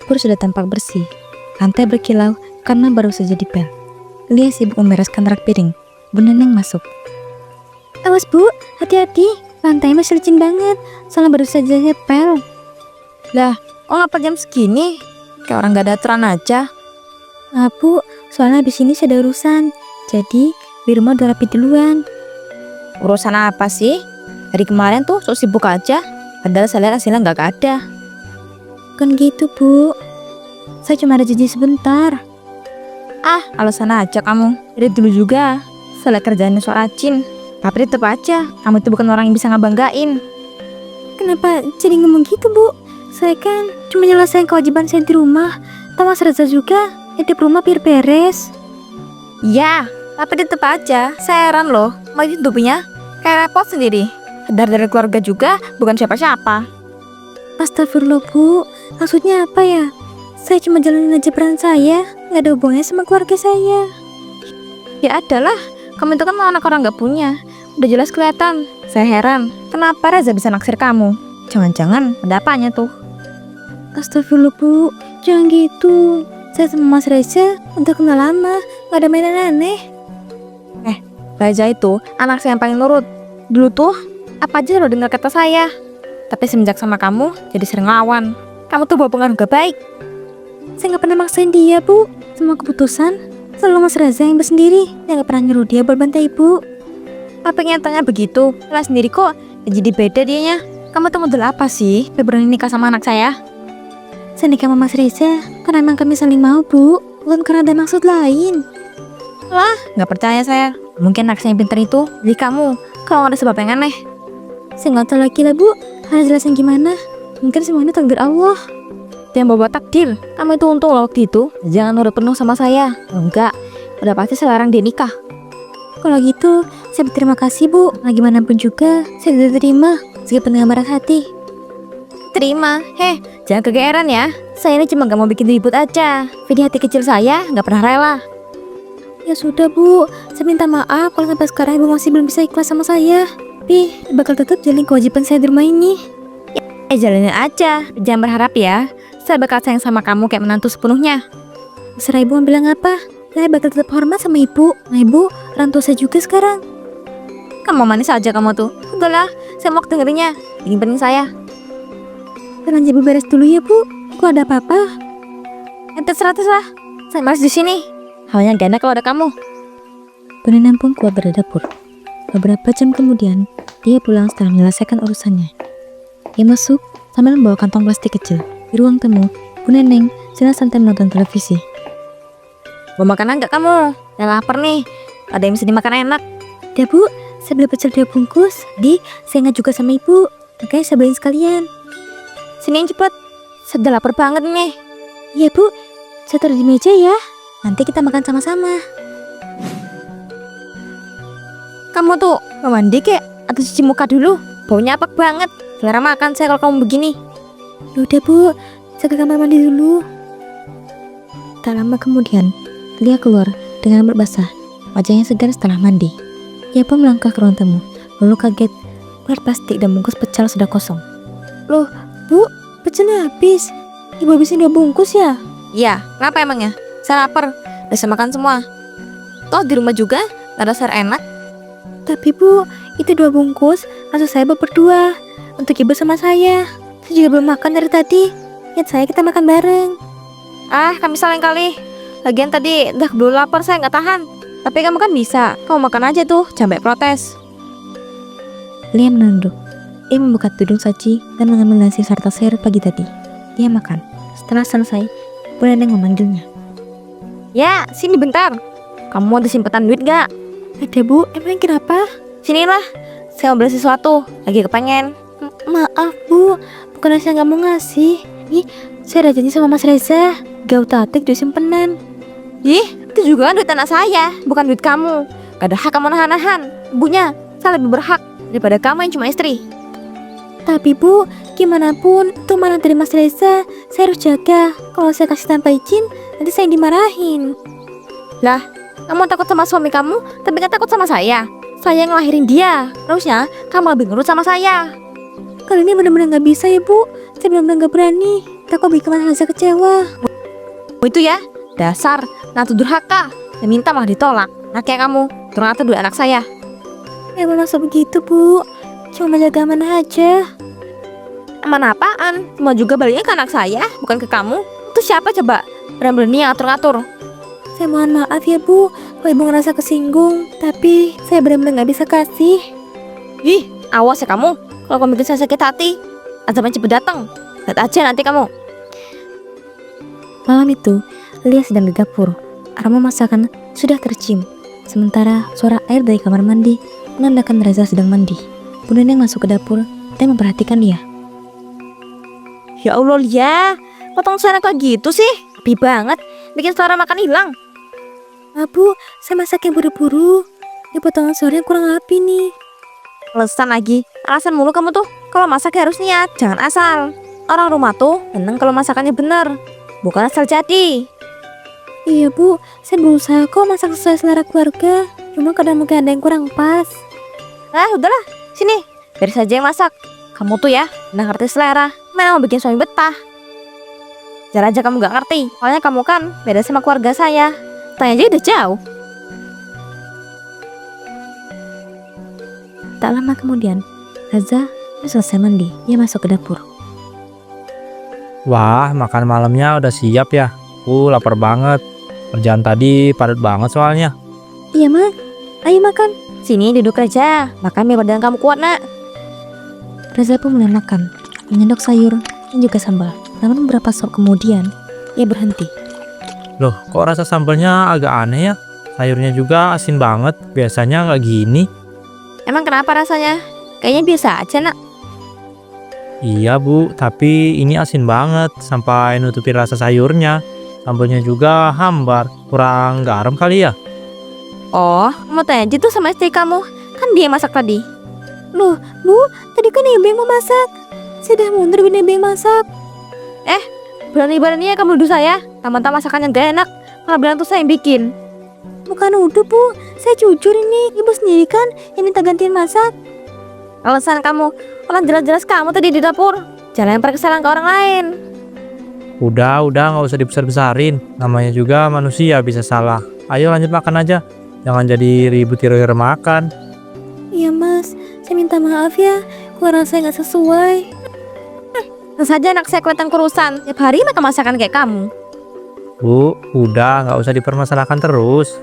Dapur sudah tampak bersih. Lantai berkilau karena baru saja dipel. Lia sibuk membereskan rak piring. Bu Neneng masuk. Awas Bu, hati-hati. Lantai masih licin banget. Soalnya baru saja dipel. Lah, ngapa jam segini? Kayak orang gak ada aturan aja. Bu, soalnya habis ini saya ada urusan. Jadi, di rumah udah rapi duluan. Urusan apa sih? Dari kemarin tuh sok sibuk aja. Padahal saya lihat hasilnya gak ada. Kan gitu Bu. Saya cuma ada janji sebentar. Alasan aja kamu. Dari dulu juga saya lihat kerjaannya sok rajin. Tapi tetep aja, kamu itu bukan orang yang bisa ngebanggain. Kenapa jadi ngomong gitu Bu? Saya kan cuma nyelesain kewajiban saya di rumah. Tahu Mas Reza juga, hidup rumah biar beres. Iya, tapi tetep aja saya heran loh. Mau hidupnya kayak repot sendiri. Dari keluarga juga bukan siapa-siapa. Astagfirullah Bu, maksudnya apa ya? Saya cuma jalanin aja peran saya, gak ada hubungannya sama keluarga saya. Ya adalah, kamu itu kan mau anak orang gak punya. Udah jelas kelihatan. Saya heran, kenapa Reza bisa naksir kamu? Jangan-jangan ada apanya tuh? Astagfirullah Bu, jangan gitu. Saya sama Mas Reza udah kenal lama, gak ada mainan aneh. Reza itu anak saya yang paling nurut. Dulu tuh, apa aja lo dengar kata saya. Tapi semenjak sama kamu, jadi sering ngelawan. Kamu tuh bawa pengaruh gak baik. Saya gak pernah maksain dia Bu. Semua keputusan selalu Mas Reza yang bersendiri. Saya gak pernah nyuruh dia buat bantai Ibu. Apa nyatanya begitu? Lah sendiri kok jadi beda dianya. Kamu tuh model apa sih? Berani nikah sama anak saya? Saya nikah sama Mas Reza karena emang kami saling mau Bu, bukan karena ada maksud lain. Lah, gak percaya saya. Mungkin anak saya yang pintar itu jadi kamu. Kalau gak ada sebab yang aneh. Saya gak tahu lagi lah Bu, harus jelasin gimana. Mungkin semuanya takdir Allah. Yang bawa takdir. Kamu itu untung loh waktu itu. Jangan nurut penuh sama saya. Enggak, udah pasti saya larang dia nikah. Kalau gitu, saya berterima kasih Bu. Nah, gimana pun juga, saya sudah terima. Meskipun dengan berat hati. Terima. Jangan kegeeran ya. Saya ini cuma gak mau bikin ribut aja. Tapi hati kecil saya gak pernah rela. Ya sudah Bu, saya minta maaf kalau sampai sekarang Ibu masih belum bisa ikhlas sama saya. Tapi bakal tetap jalin kewajiban saya di rumah ini. Jalanin aja. Jangan berharap ya saya bakal sayang sama kamu kayak menantu sepenuhnya. Terserah Ibu mau bilang apa, saya bakal tetap hormat sama Ibu. Nah Ibu, orang tua saya juga sekarang. Kamu manis aja kamu tuh. Udahlah, saya mau dengerinnya. Ini penting saya. Sekarang Ibu beres dulu ya Bu. Kok ada apa-apa? Terserah. Saya malas di sini. Hawanya gak enak kalau ada kamu. Bu Neneng pun keluar dari dapur. Beberapa jam kemudian, dia pulang setelah menyelesaikan urusannya. Dia masuk sambil membawa kantong plastik kecil. Di ruang temu, Bu Neneng sedang santai menonton televisi. Mau makan enggak kamu? Saya lapar nih. Ada yang bisa dimakan enak. Ya Bu, saya beli pecel 2 bungkus. Saya ingat juga sama Ibu. Makanya saya beliin sekalian. Sini cepet. Saya udah lapar banget nih. Iya Bu, saya taruh di meja ya. Nanti kita makan sama-sama. Kamu tuh mau mandi kek? Atau cuci muka dulu? Baunya apek banget. Selera makan saya kalau kamu begini. Yaudah Bu, saya ke kamar mandi dulu. Tak lama kemudian, Lia keluar dengan rambut basah, wajahnya segar setelah mandi. Ia pun melangkah ke ruang temu, lalu kaget melihat plastik dan bungkus pecel sudah kosong. Loh, Bu, pecelnya habis. Ibu habisin 2 bungkus ya? Iya, kenapa emangnya? Saya lapar, udah saya makan semua. Toh di rumah juga ada sayur enak. Tapi Bu, itu 2 bungkus langsung saya buat berdua. Untuk Ibu sama saya. Saya juga belum makan dari tadi. Lihat saya kita makan bareng. Kami saling kali. Lagian tadi udah belum lapar saya nggak tahan. Tapi kamu kan bisa. Kamu makan aja tuh, jangan banyak protes. Lia menunduk. Ia membuka tudung saji dan mengambil nasi serta sayur pagi tadi. Dia makan. Setelah selesai, Bu Neneng memanggilnya. Ya, sini bentar. Kamu ada simpenan duit gak? Ada Bu, emang kenapa? Sinilah, saya mau beli sesuatu. Lagi kepengen. Maaf Bu, bukan saya nggak mau ngasih. Nih, saya udah janji sama Mas Reza. Gak utak duit simpenan. Itu juga kan duit anak saya, bukan duit kamu. Gak ada hak kamu nahan-nahan. Ibunya, saya lebih berhak daripada kamu yang cuma istri. Tapi Bu, gimana pun itu mana dari Mas Reza. Saya harus jaga. Kalau saya kasih tanpa izin, nanti saya dimarahin. Lah, kamu takut sama suami kamu, tapi gak takut sama saya. Saya yang ngelahirin dia. Harusnya kamu lebih nurut sama saya. Kali ini benar-benar gak bisa ya Bu. Saya benar-benar gak berani. kita kok bikin Mas Reza kecewa. Itu ya, dasar natu durhaka. Dan minta malah ditolak. Nah kayak kamu, ternyata dua anak saya. Emang masa begitu, Bu? Cuma menjaga amanah aja. Aman apaan? Semua juga baliknya ke anak saya, bukan ke kamu. Itu siapa coba? Berani-berani yang ngatur-ngatur. Saya mohon maaf ya, Bu, kalau Ibu ngerasa kesinggung. Tapi saya benar-benar gak bisa kasih. Ih, awas ya kamu. Kalau kamu bikin saya sakit hati, azabnya cepet datang. Lihat aja nanti kamu. Malam itu, Lia sedang di dapur. Aroma masakan sudah tercium. Sementara suara air dari kamar mandi menandakan Reza sedang mandi. Bu Neneng masuk ke dapur dan memperhatikan Lia. Ya Allah, Lia, potong suara kok gitu sih? Rapi banget, bikin suara makan hilang. Bu, saya masaknya buru-buru. Ini potongan sorenya kurang rapi nih. Alasan lagi, alasan mulu kamu tuh. Kalau masak harus niat, jangan asal. Orang rumah tuh seneng kalau masakannya bener, bukan asal jadi. Iya, Bu, saya berusaha kok masak sesuai selera keluarga. Cuma kadang mungkin ada yang kurang pas. Udahlah, sini, biar saja yang masak. Kamu tuh ya, nggak ngerti selera. Mana mau bikin suami betah. Jangan aja kamu gak ngerti, soalnya kamu kan beda sama keluarga saya. Tanya aja udah jauh. Tak lama kemudian, Reza sudah selesai mandi. Ia masuk ke dapur. Wah, makan malamnya udah siap ya. Lapar banget. Kerjaan tadi padat banget soalnya. Iya, Ma. Ayo makan. Sini duduk aja, makan biar badan kamu kuat nak. Reza pun mulai makan, menyendok sayur dan juga sambal. Namun beberapa saat kemudian, ia berhenti. Loh, kok rasa sambalnya agak aneh ya? Sayurnya juga asin banget. Biasanya nggak gini. Emang kenapa rasanya? Kayaknya biasa aja nak. Iya bu, tapi ini asin banget sampai nutupin rasa sayurnya. Sambalnya juga hambar, kurang garam kali ya? Oh, mau tanya aja tuh sama istri kamu. Kan dia yang masak tadi. Loh, Bu, tadi kan Ibu yang mau masak. Saya udah mundur bikin Ibu yang masak. Berani-beraninya kamu nuduh saya. Taman-taman masakannya gak enak, malah bilang tuh saya yang bikin. Bukan udah, Bu. Saya jujur ini. Ibu sendiri kan yang minta gantian masak. Alasan kamu, orang jelas-jelas kamu tadi di dapur. Jangan lempar kesalahan ke orang lain. Udah, nggak usah dibesar-besarin. Namanya juga manusia bisa salah. Ayo lanjut makan aja. Jangan jadi ribut tiroir makan. Iya, Mas. Saya minta maaf ya. Kalau rasanya gak sesuai. Tentu saja anak saya kelihatan kurusan. Tiap hari makan masakan kayak kamu. Bu, udah nggak usah dipermasalahkan terus.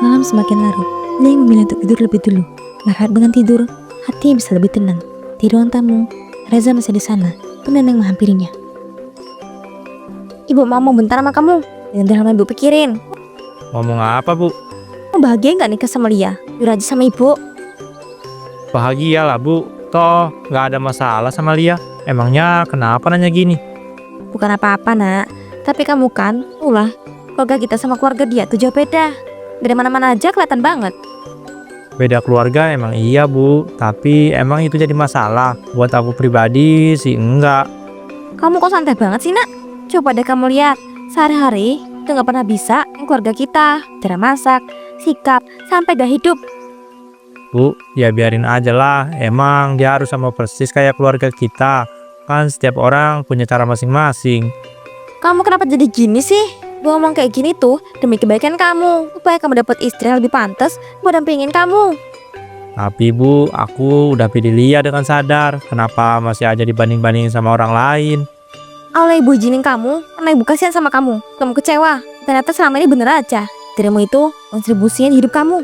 Malam semakin larut. Lia memilih untuk tidur lebih dulu. Berharap dengan tidur, hatinya bisa lebih tenang. Di ruang tamu, Reza masih di sana. Bu Neneng menghampirinya. Ibu mau bentar sama kamu. Dengan hal ibu pikirin. Ngomong apa bu? Kamu bahagia nggak nikah sama Lia? Jujur aja sama ibu. Bahagia lah bu. Toh nggak ada masalah sama Lia. Emangnya kenapa nanya gini? Bukan apa-apa nak. Tapi kamu kan, keluarga kita sama keluarga dia tuh jauh beda. Dari mana-mana aja kelihatan banget. Beda keluarga emang iya bu. Tapi emang itu jadi masalah. Buat aku pribadi sih enggak. Kamu kok santai banget sih nak? Coba deh kamu lihat. Sehari-hari itu nggak pernah bisa yang keluarga kita. Cara masak, sikap, sampai dah hidup. Bu, ya biarin aja lah. Emang dia harus sama persis kayak keluarga kita. Kan setiap orang punya cara masing-masing. Kamu kenapa jadi gini sih? Gue ngomong kayak gini tuh demi kebaikan kamu, supaya kamu dapat istri yang lebih pantas buat dampingin kamu. Tapi bu, aku udah pilih Lia dengan sadar. Kenapa masih aja dibanding-bandingin sama orang lain? Allah ibu izinin kamu, karena ibu kasihan sama kamu. Kamu kecewa, ternyata selama ini bener aja. Dirimu itu kontribusinya di hidup kamu.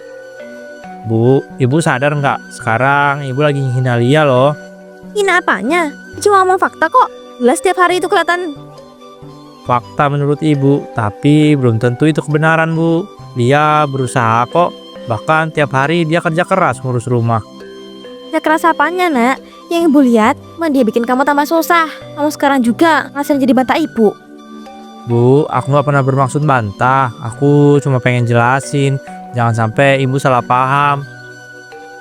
Bu, ibu sadar nggak? Sekarang ibu lagi hina Lia loh. Hina apanya? Cuma ngomong fakta kok. Jelas setiap hari itu kelihatan. Fakta menurut ibu, tapi belum tentu itu kebenaran bu. Dia berusaha kok. Bahkan tiap hari dia kerja keras ngurus rumah. Ya keras apanya nak? Yang ibu lihat, dia bikin kamu tambah susah. Kamu sekarang juga ngasih jadi bantah ibu. Bu, aku nggak pernah bermaksud bantah. Aku cuma pengen jelasin. Jangan sampai ibu salah paham.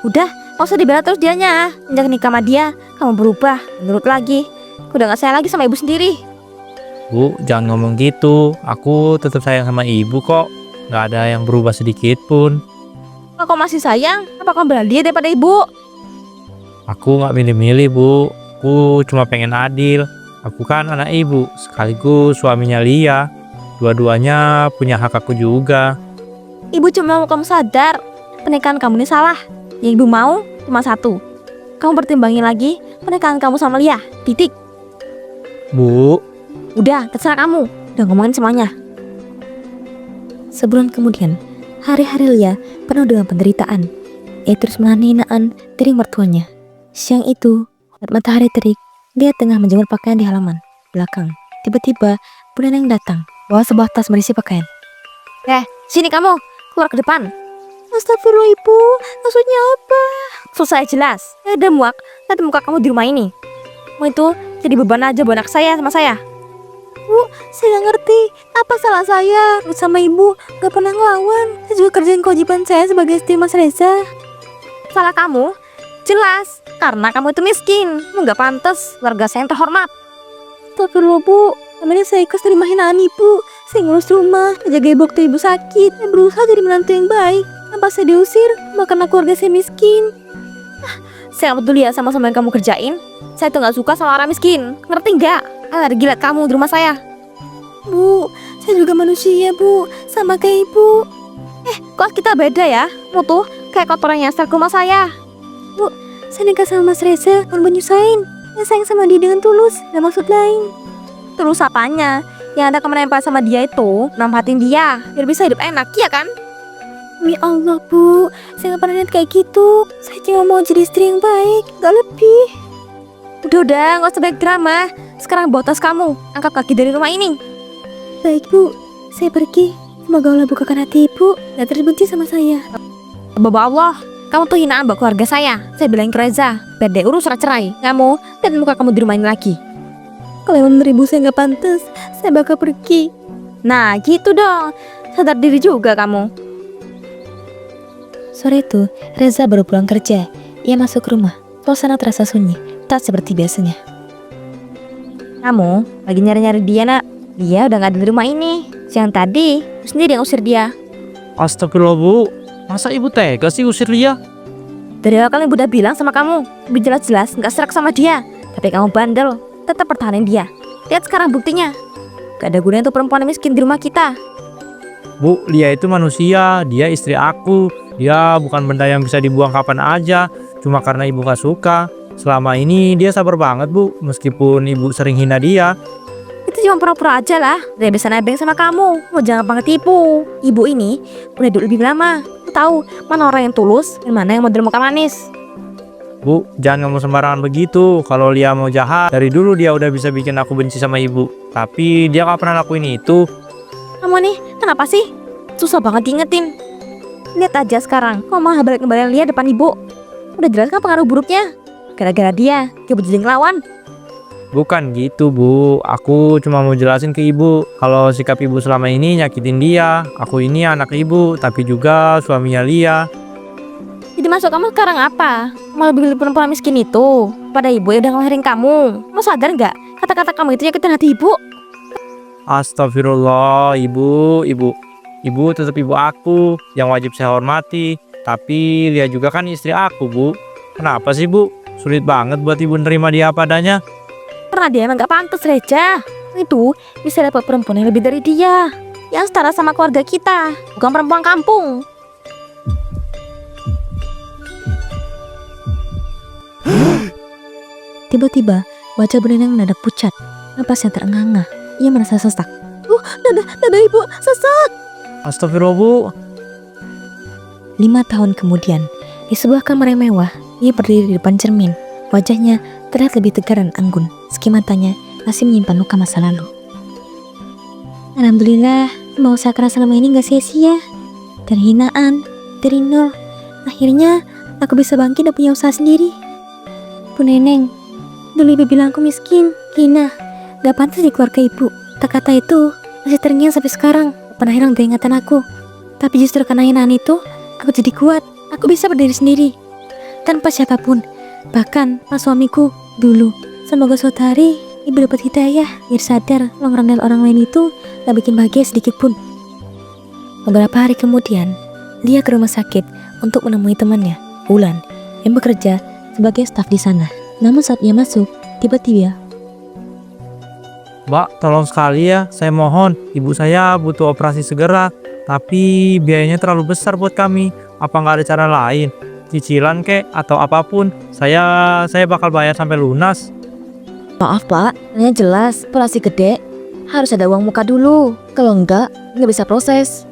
Udah, gak usah dibela terus dianya. Sejak nikah sama dia, kamu berubah, menurut lagi. Aku udah gak sayang lagi sama ibu sendiri. Bu, jangan ngomong gitu. Aku tetap sayang sama ibu kok. Nggak ada yang berubah sedikit pun. Kalau kau masih sayang, apa kau bela dia daripada ibu? Aku nggak milih-milih bu, aku cuma pengen adil. Aku kan anak ibu, sekaligus suaminya Lia. Dua-duanya punya hak aku juga. Ibu cuma mau kamu sadar, pernikahan kamu ini salah. Yang ibu mau cuma satu. Kamu pertimbangin lagi pernikahan kamu sama Lia. Titik. Bu, Udah, terserah kamu. Udah ngomongin semuanya. Sebulan kemudian, hari-hari Lia penuh dengan penderitaan. Ia terus menahan hinaan dari mertuanya. Siang itu, saat matahari terik, dia tengah menjemur pakaian di halaman belakang. Tiba-tiba, Bu Neneng datang, bawa sebuah tas berisi pakaian. Sini kamu, keluar ke depan. Astagfirullah ibu, maksudnya apa? Selesai jelas. Ada muak, lihat muka kamu di rumah ini. Kamu itu jadi beban aja buat anak saya sama saya. Saya gak ngerti, apa salah saya? Sama ibu, gak pernah ngelawan. Saya juga kerjain kewajiban saya sebagai istri Mas Reza. Salah kamu? Jelas, karena kamu itu miskin. Kamu gak pantas warga saya yang terhormat. Astagfirullah bu, namanya saya ikhlas terima hinaan ibu. Saya ngurus rumah, jaga ibu waktu ibu sakit. Saya berusaha jadi menantu yang baik. Tanpa saya diusir, karena keluarga saya miskin. Saya gak peduli ya sama yang kamu kerjain. Saya tuh gak suka sama orang miskin. Ngerti gak? Alergi liat kamu di rumah saya. Bu, saya juga manusia bu, sama kayak ibu. Kok kita beda ya? Kamu tuh kayak kotoran yang ke rumah saya. Saya nikah sama Mas Reza, bukan nyusahin. Saya sayang sama dia dengan tulus, gak maksud lain. Terus apanya? Yang ada kamu nempel sama dia itu manfaatin dia biar bisa hidup enak, ya kan? Ya Allah bu, saya gak pernah lihat kayak gitu. Saya cuma mau jadi istri yang baik, gak lebih. Udah, gak usah banyak drama. Sekarang bawa tas kamu, angkat kaki dari rumah ini. Baik bu, saya pergi. Semoga Allah bukakan hati ibu, gak terbenci sama saya. Bapak Allah, kamu tuh hinaan buat keluarga saya. Saya bilang ke Reza, biar dia urus surat cerai. Kamu dan muka kamu di rumah ini lagi. Kalau emang menurut ibu saya gak pantas, saya bakal pergi. Nah gitu dong, sadar diri juga kamu. Sore itu, Reza baru pulang kerja. Ia masuk ke rumah, suasana terasa sunyi, tak seperti biasanya. Kamu lagi nyari-nyari dia nak. Dia udah gak ada di rumah ini. Siang tadi, aku sendiri yang usir dia. astagfirullah bu. Masa ibu tega sih usir Lia? Dari awal kan ibu udah bilang sama kamu, lebih jelas-jelas gak serak sama dia. Tapi kamu bandel, tetap pertahanin dia. Lihat sekarang buktinya. Gak ada gunanya tuh perempuan miskin di rumah kita. Bu, Lia itu manusia, dia istri aku. Dia bukan benda yang bisa dibuang kapan aja. Cuma karena ibu gak suka. Selama ini dia sabar banget bu, meskipun ibu sering hina dia. Itu cuma pura-pura aja lah. Dia bisa nebeng sama kamu. Mau jangan banget tipu. Ibu ini udah hidup lebih lama. Aku tahu mana orang yang tulus dan mana yang model muka manis. Bu, jangan ngomong sembarangan begitu. Kalau Lia mau jahat, dari dulu dia udah bisa bikin aku benci sama ibu. Tapi dia gak pernah lakuin itu. Kamu nih, kenapa sih? Susah banget diingetin. Lihat aja sekarang, kamu malah balik-balik Lia depan ibu. Udah jelas kan pengaruh buruknya. Gara-gara dia jadi ngelawan. Bukan gitu bu, aku cuma mau jelasin ke ibu kalau sikap ibu selama ini nyakitin dia. Aku ini anak ibu, tapi juga suaminya Lia. Jadi maksud kamu sekarang apa? Malah pilih perempuan miskin itu pada ibu yang udah ngelahirin kamu. Kamu sadar nggak? Kata-kata kamu itu nyakitin hati ibu. Astagfirullah, ibu tetap ibu aku yang wajib saya hormati. Tapi Lia juga kan istri aku bu. Kenapa sih bu? Sulit banget buat ibu nerima dia apa adanya. Karena dia emang gak pantas Reja. Itu bisa dapat perempuan yang lebih dari dia, yang setara sama keluarga kita, bukan perempuan kampung. Tiba-tiba, wajah Bu Neneng mendadak pucat. Napasnya terengah-engah. Ia merasa sesak. Dada ibu, sesak! Astagfirullah bu. 5 tahun kemudian, di sebuah kamar yang mewah, ia berdiri di depan cermin. Wajahnya terlihat lebih tegar dan anggun, meski matanya masih menyimpan luka masa lalu. Alhamdulillah, semua usaha keras selama ini gak sia-sia. Dari hinaan, dari nol, akhirnya aku bisa bangkit dan punya usaha sendiri. Bu Neneng, dulu ibu bilang aku miskin, hina, gak pantas di keluarga ibu. Kata-kata itu masih terngiang sampai sekarang, pernah hilang dari ingatan aku. Tapi justru karena hinaan itu, aku jadi kuat. Aku bisa berdiri sendiri tanpa siapapun, bahkan pas suamiku dulu. Semoga suatu hari ibu dapat hidayah biar sadar kalau ngerendahin orang lain itu gak bikin bahagia sedikit pun. Beberapa hari kemudian, Lia ke rumah sakit untuk menemui temannya, Wulan, yang bekerja sebagai staf di sana. Namun saat ia masuk, tiba-tiba Mbak, tolong sekali ya, saya mohon. Ibu saya butuh operasi segera, tapi biayanya terlalu besar buat kami. Apa nggak ada cara lain? Cicilan kek atau apapun, saya bakal bayar sampai lunas. Maaf pak, hanya jelas operasi gede. Harus ada uang muka dulu. Kalau enggak, nggak bisa proses.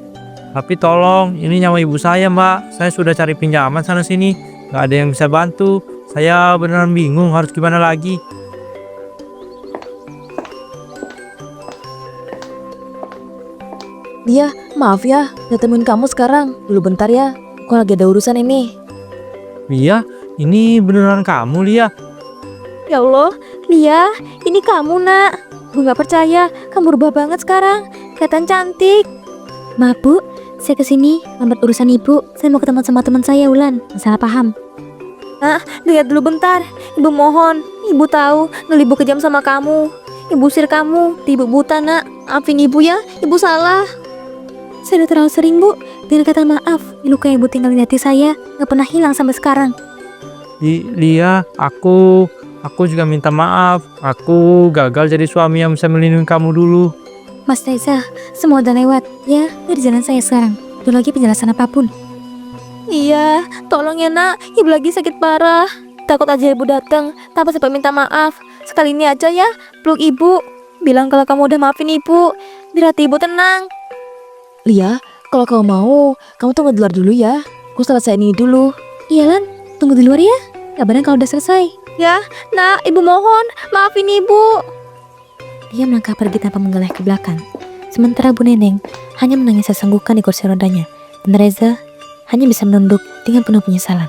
Tapi tolong, ini nyawa ibu saya mbak. Saya sudah cari pinjaman sana sini, nggak ada yang bisa bantu. Saya beneran bingung harus gimana lagi. Dia, maaf ya, temuin kamu sekarang. Dulu bentar ya, aku lagi ada urusan ini. Lia, ini beneran kamu Lia? Ya Allah, Lia, ini kamu nak. Gue gak percaya, kamu berubah banget sekarang. Kelihatan cantik. Maaf bu, saya kesini lambat urusan ibu. Saya mau ketemu sama teman saya Wulan. Salah paham. Lihat dulu bentar. Ibu mohon, ibu tahu dulu ibu kejam sama kamu. Ibu usir kamu, ibu buta nak. Maafin ibu ya, ibu salah. Saya udah terlalu sering bu dengan kata maaf. Luka yang ibu tinggal di hati saya gak pernah hilang sampai sekarang. Lia, aku juga minta maaf. Aku gagal jadi suami yang bisa melindungi kamu dulu. Mas Reza, semua udah lewat. Ya, dari jalan saya sekarang. Udah lagi penjelasan apapun. Iya, tolong ya nak. Ibu lagi sakit parah. Takut aja ibu datang tanpa sempat minta maaf. Sekali ini aja ya, peluk ibu. Bilang kalau kamu udah maafin ibu. Biar hati ibu tenang. Lia, kalau kamu mau, kamu tunggu di luar dulu ya. Aku selesai ini dulu. Iya Lan, tunggu di luar ya. Kabarin kalau udah selesai. Ya, nak, ibu mohon, maafin ibu. Dia melangkah pergi tanpa mengeleh ke belakang. Sementara Bu Neneng hanya menangis sesenggukan di kursi rodanya. Dan Reza hanya bisa menunduk dengan penuh penyesalan.